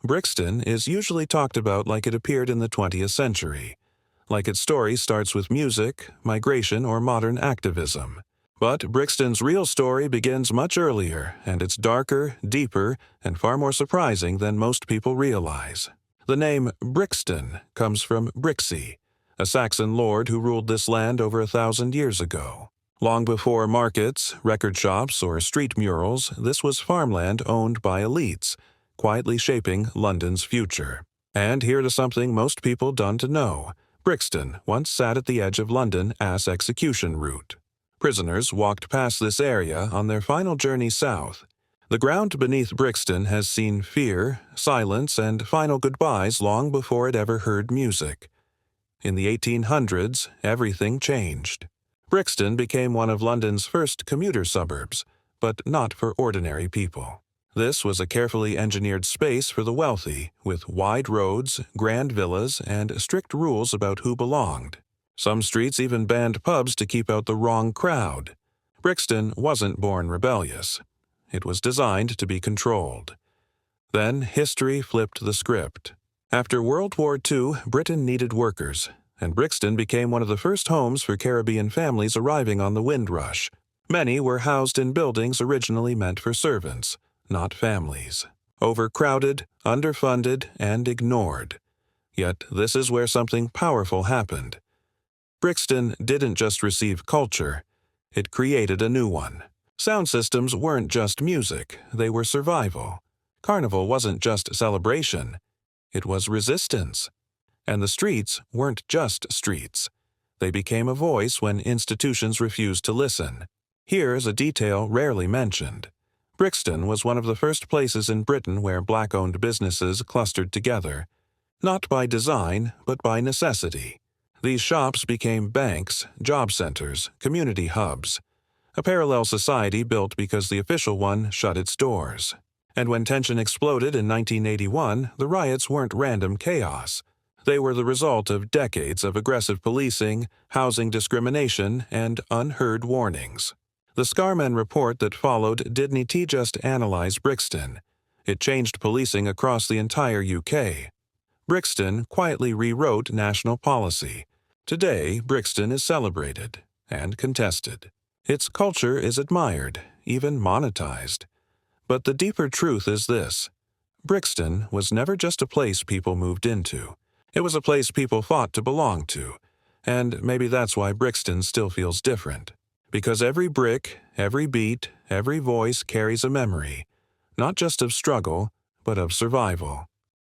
Brixton is usually talked about like it appeared in the 20th century, like its story starts with music, migration, or modern activism. But Brixton's real story begins much earlier, and it's darker, deeper, and far more surprising than most people realize. The name Brixton comes from Brixey, a Saxon lord who ruled this land over 1,000 years ago. Long before markets, record shops, or street murals, this was farmland owned by elites, quietly shaping London's future. And here to something most people don't know. Brixton once sat at the edge of London as execution route. Prisoners walked past this area on their final journey south. The ground beneath Brixton has seen fear, silence, and final goodbyes long before it ever heard music. In the 1800s, everything changed. Brixton became one of London's first commuter suburbs, but not for ordinary people. This was a carefully engineered space for the wealthy, with wide roads, grand villas, and strict rules about who belonged. Some streets even banned pubs to keep out the wrong crowd. Brixton wasn't born rebellious. It was designed to be controlled. Then history flipped the script. After World War II, Britain needed workers, and Brixton became one of the first homes for Caribbean families arriving on the Windrush. Many were housed in buildings originally meant for servants, not families. Overcrowded, underfunded, and ignored. Yet this is where something powerful happened. Brixton didn't just receive culture, it created a new one. Sound systems weren't just music, they were survival. Carnival wasn't just celebration, it was resistance. And the streets weren't just streets. They became a voice when institutions refused to listen. Here's a detail rarely mentioned. Brixton was one of the first places in Britain where black-owned businesses clustered together, not by design, but by necessity. These shops became banks, job centers, community hubs, a parallel society built because the official one shut its doors. And when tension exploded in 1981, the riots weren't random chaos. They were the result of decades of aggressive policing, housing discrimination, and unheard warnings. The Scarman report that followed didn't just analyze Brixton. It changed policing across the entire UK. Brixton quietly rewrote national policy. Today, Brixton is celebrated and contested. Its culture is admired, even monetized. But the deeper truth is this. Brixton was never just a place people moved into. It was a place people fought to belong to. And maybe that's why Brixton still feels different. Because every brick, every beat, every voice carries a memory, not just of struggle, but of survival.